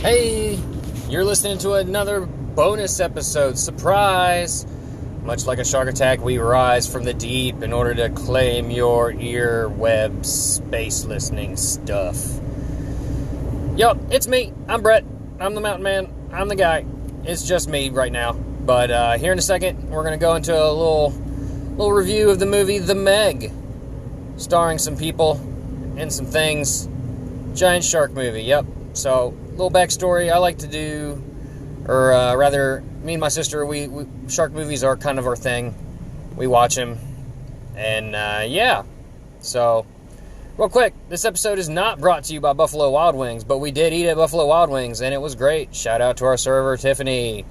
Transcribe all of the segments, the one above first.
Hey, you're listening to another bonus episode. Surprise! Much like a shark attack, we rise from the deep in order to claim your earweb space listening stuff. Yup, it's me. I'm Bret. I'm the mountain man. I'm the guy. It's just me right now. But here in a second, we're going to go into a little review of the movie The Meg, starring some people and some things. Giant shark movie, yep. So, little backstory, I like to do, or rather, me and my sister, we shark movies are kind of our thing. We watch them, and yeah. So, real quick, this episode is not brought to you by Buffalo Wild Wings, but we did eat at Buffalo Wild Wings, and it was great. Shout out to our server, Tiffany.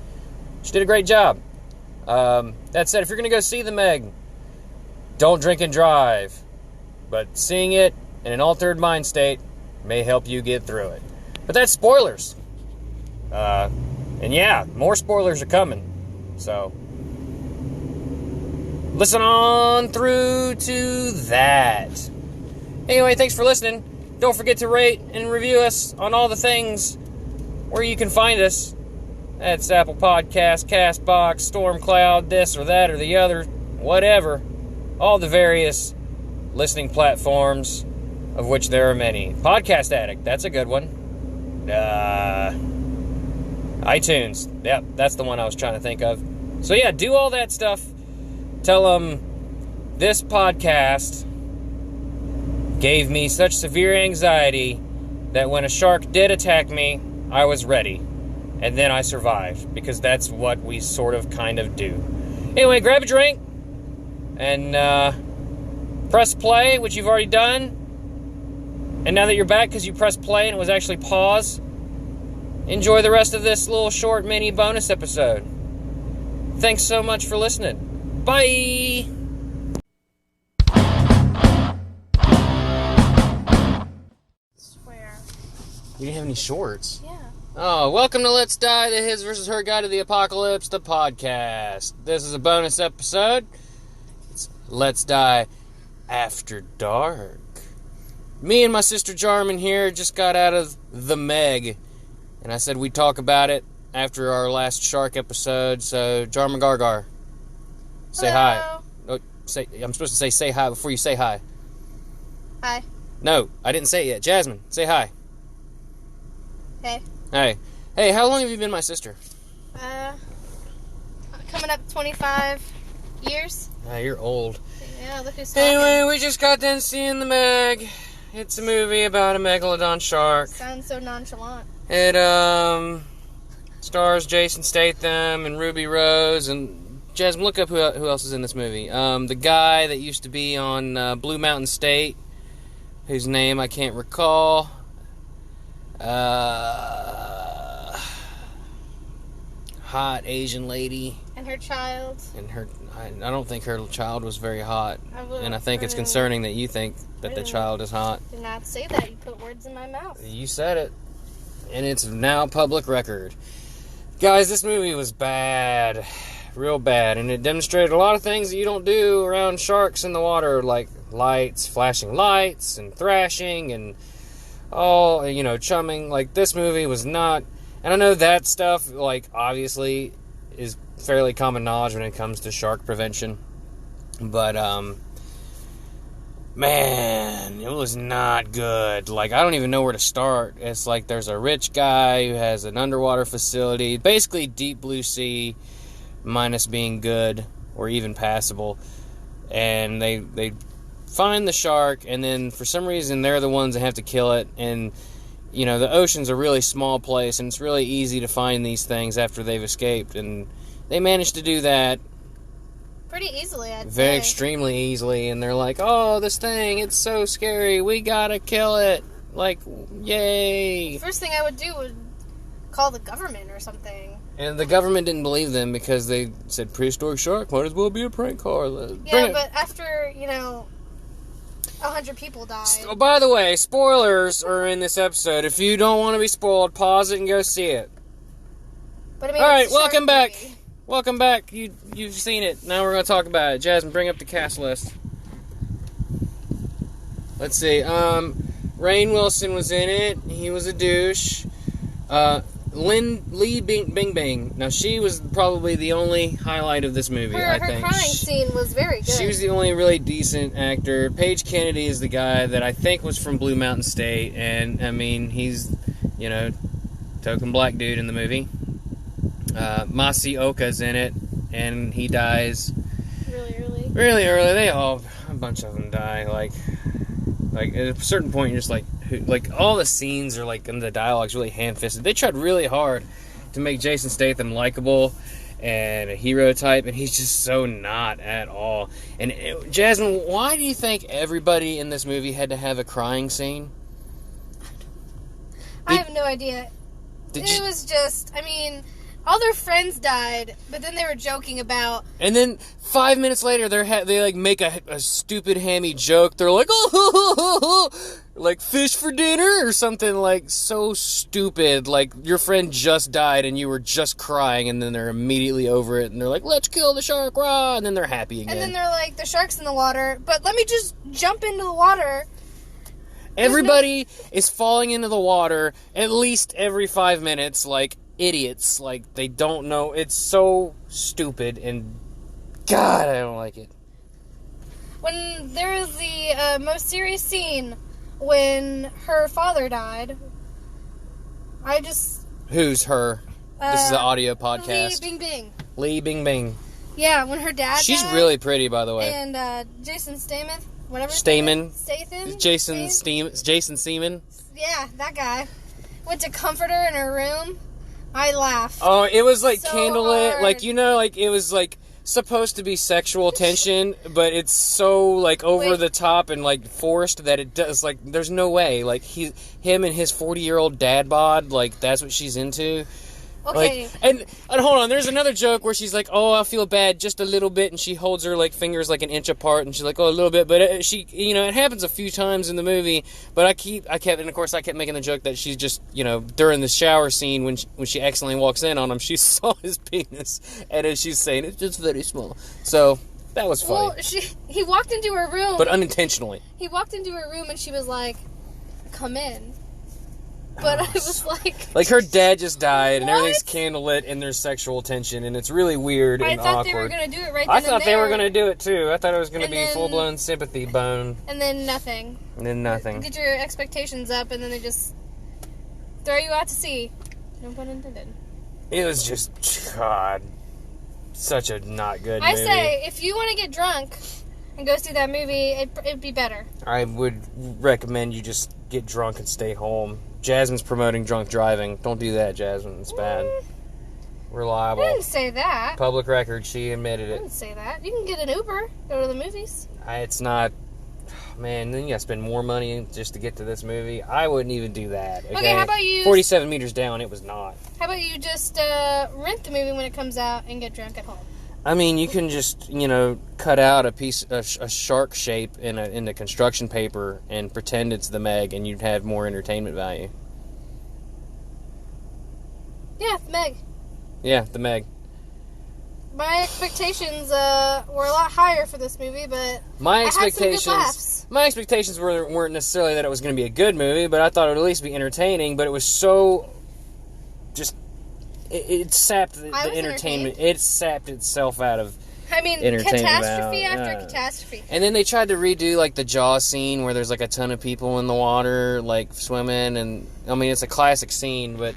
She did a great job. That said, if you're going to go see The Meg, don't drink and drive. But seeing it in an altered mind state may help you get through it. But that's spoilers. And yeah, more spoilers are coming. So, listen on through to that. Anyway, thanks for listening. Don't forget to rate and review us on all the things where you can find us. That's Apple Podcasts, CastBox, Stormcloud, this or that or the other, whatever. All the various listening platforms, of which there are many. Podcast Addict, that's a good one. iTunes, yep, that's the one I was trying to think of. So yeah, do all that stuff. Tell them this podcast gave me such severe anxiety that when a shark did attack me, I was ready. And then I survived, because that's what we sort of kind of do. Anyway, grab a drink and press play, which you've already done. And now that you're back because you pressed play and it was actually pause, enjoy the rest of this little short mini bonus episode. Thanks so much for listening. Bye! Swear. You didn't have any shorts? Yeah. Oh, welcome to Let's Die, the His vs. Her Guide to the Apocalypse, the podcast. This is a bonus episode. It's Let's Die After Dark. Me and my sister Jawsome here just got out of The Meg, and I said we'd talk about it after our last shark episode. So, Jawsome Gargar, say hi. Oh, I'm supposed to say hi before you say hi. Hi. No, I didn't say it yet. Jazmin, say hi. Hey. Hey. Hey, how long have you been my sister? Coming up 25 years. Ah, you're old. Yeah, look who's talking. Anyway, we just got done seeing The Meg. It's a movie about a megalodon shark. Sounds so nonchalant. It, stars Jason Statham and Ruby Rose, and Jasmine, look up who else is in this movie. The guy that used to be on Blue Mountain State, whose name I can't recall. Hot Asian lady. And her child. And I don't think her child was very hot. And I think it's really concerning that you think that the child is hot. Did not say that. You put words in my mouth. You said it. And it's now public record. Guys, this movie was bad. Real bad. And it demonstrated a lot of things that you don't do around sharks in the water, like lights, flashing lights, and thrashing, and all, chumming. Like, this movie was not... And I know that stuff, like, obviously is fairly common knowledge when it comes to shark prevention. But, man, it was not good. Like, I don't even know where to start. It's like there's a rich guy who has an underwater facility, basically deep blue sea, minus being good or even passable. And they find the shark, and then for some reason they're the ones that have to kill it. And, the ocean's a really small place, and it's really easy to find these things after they've escaped. And they managed to do that pretty easily, I'd very say. extremely easily, and they're like, oh, this thing, it's so scary, we gotta kill it. Like, yay. First thing I would do would call the government or something. And the government didn't believe them because they said, prehistoric shark, might as well be a prank car. Yeah, but after, 100 people died. Oh, by the way, spoilers are in this episode. If you don't want to be spoiled, pause it and go see it. But I mean, alright, welcome back. Movie. Welcome back. You've seen it. Now we're going to talk about it. Jazmin, bring up the cast list. Let's see. Rainn Wilson was in it. He was a douche. Lee Bing Bing. Now, she was probably the only highlight of this movie, I think. Her crying scene was very good. She was the only really decent actor. Paige Kennedy is the guy that I think was from Blue Mountain State, and, I mean, he's, you know, token black dude in the movie. Masi Oka's in it, and he dies really early. A bunch of them die, like at a certain point, you're just like, all the scenes are like, and the dialogue's really ham-fisted. They tried really hard to make Jason Statham likable and a hero type, and he's just so not at all. And Jazmin, why do you think everybody in this movie had to have a crying scene? I have no idea. It was just, I mean, all their friends died, but then they were joking about... And then 5 minutes later, they like make a stupid hammy joke. They're like, oh, like fish for dinner or something, like so stupid. Like your friend just died and you were just crying, and then they're immediately over it and they're like, let's kill the shark, rah! And then they're happy again. And then they're like, the shark's in the water, but let me just jump into the water. Everybody is falling into the water at least every 5 minutes, like idiots. Like, they don't know. It's so stupid, and God, I don't like it. When there was the most serious scene when her father died, I just... Who's her? This is an audio podcast. Lee Bing Bing. Lee Bing Bing. Yeah, when her dad She's died, really pretty, by the way. And Jason Statham, whatever. Statham. Jason Seaman. Yeah, that guy. Went to comfort her in her room. I laughed. Oh, it was like so candlelit, hard. like, you know, like it was like supposed to be sexual tension, but it's so like over the top and like forced that it does, like, there's no way. Like him and his 40-year-old dad bod, like that's what she's into. Okay. Like, and hold on, there's another joke where she's like, oh, I feel bad just a little bit, and she holds her like fingers like an inch apart, and she's like, oh, a little bit, but she, you know, it happens a few times in the movie, but I kept, and of course I kept making the joke that she's just, you know, during the shower scene when she accidentally walks in on him, she saw his penis, and as she's saying, it's just very small. So that was funny. Well, he walked into her room, but unintentionally. He walked into her room and she was like, "Come in." But I was like... her dad just died, and What? everything's candlelit, and there's sexual tension, and it's really weird and awkward. I thought they were going to do it right then I thought and they there. were going to do it, too. I thought it was going to And be then- full-blown sympathy bone. And then nothing. And then nothing. Get your expectations up, and then they just throw you out to sea. No pun intended. It was just, God, such a not good I movie. say, if you want to get drunk and go see that movie, it'd be better. I would recommend you just get drunk and stay home. Jasmine's promoting drunk driving. Don't do that, Jazmin. It's bad. Reliable. I didn't say that. Public record. She admitted I it. didn't say that. You can get an Uber, go to the movies. It's not... Man, then you gotta spend more money just to get to this movie. I wouldn't even do that. Okay, how about you... 47 meters down, it was not. How about you just rent the movie when it comes out and get drunk at home? I mean, you can just, you know, cut out a shark shape into construction paper and pretend it's the Meg, and you'd have more entertainment value. Yeah, the Meg. Yeah, the Meg. My expectations were a lot higher for this movie, but My I had some good expectations laughs. weren't necessarily that it was going to be a good movie, but I thought it would at least be entertaining. But it was so just it sapped the entertainment. It sapped itself out of. I mean, entertainment catastrophe value. after catastrophe. And then they tried to redo like the Jaws scene where there's like a ton of people in the water like swimming, and I mean it's a classic scene, but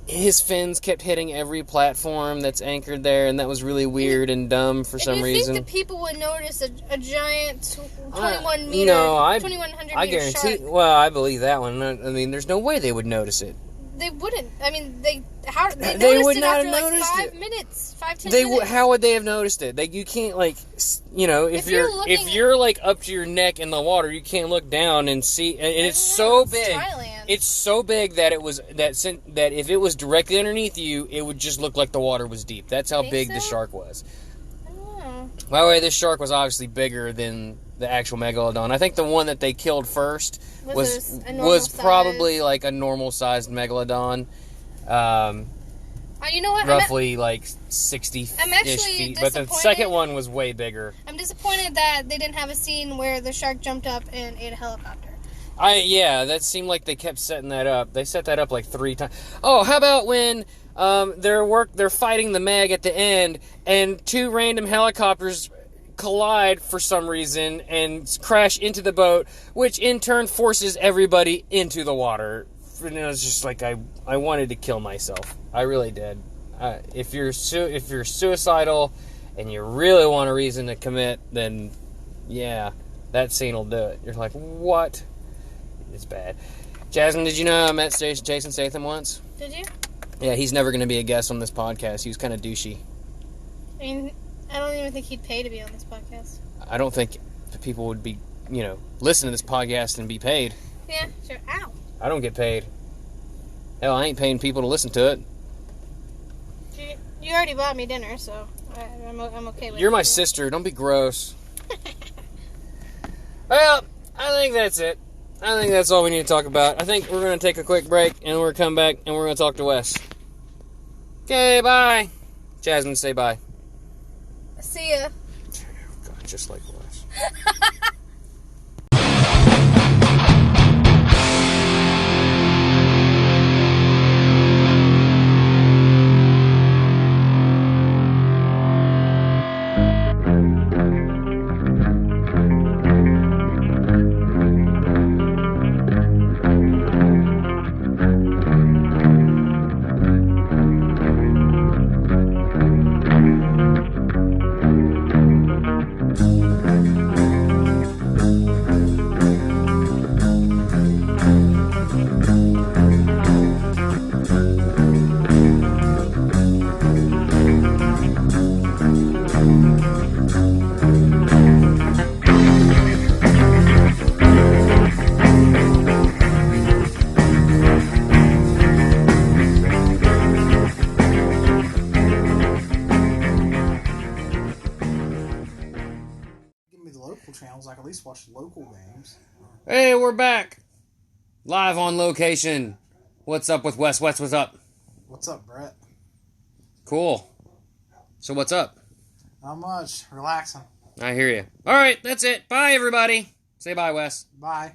his fins kept hitting every platform that's anchored there, and that was really weird and dumb for some reason. Do you think the people would notice a giant 21 meter, No, 2100 I meter guarantee. shark? Well, I believe that one. I mean, there's no way they would notice it. They wouldn't. I mean, they They noticed would it not after have like noticed 5 it. minutes, 5-10 minutes. How would they have noticed it? You can't like, you know, if you're like up to your neck in the water, you can't look down and see. And it's so big. Thailand. It's so big that it was that if it was directly underneath you, it would just look like the water was deep. That's how big the shark was. I don't know. By the way, this shark was obviously bigger than the actual megalodon. I think the one that they killed first was probably like a normal sized megalodon. You know what? Roughly like 60-ish feet. But the second one was way bigger. I'm disappointed that they didn't have a scene where the shark jumped up and ate a helicopter. Yeah, that seemed like they kept setting that up. They set that up like 3 times. Oh, how about when they're fighting the Meg at the end, and 2 random helicopters collide for some reason and crash into the boat, which in turn forces everybody into the water. And it was just like I wanted to kill myself. I really did. If you're suicidal and you really want a reason to commit, then yeah, that scene will do it. You're like, what? It's bad. Jazmin, did you know I met Jason Statham once? Did you? Yeah, he's never going to be a guest on this podcast. He was kind of douchey. I mean, I don't even think he'd pay to be on this podcast. I don't think the people would be, listen to this podcast and be paid. Yeah, sure. Ow. I don't get paid. Hell, I ain't paying people to listen to it. You already bought me dinner, so I'm okay with it. You're my sister. Don't be gross. Well, I think that's it. I think that's all we need to talk about. I think we're going to take a quick break, and we're going to come back, and we're going to talk to Wes. Okay, bye. Jazmin, say bye. See ya. God, just like Wes. channels, I can at least watch local games. Hey, we're back. Live on location. What's up with Wes? Wes, what's up? What's up, Bret? Cool. So what's up? Not much. Relaxing. I hear you. All right, that's it. Bye, everybody. Say bye, Wes. Bye.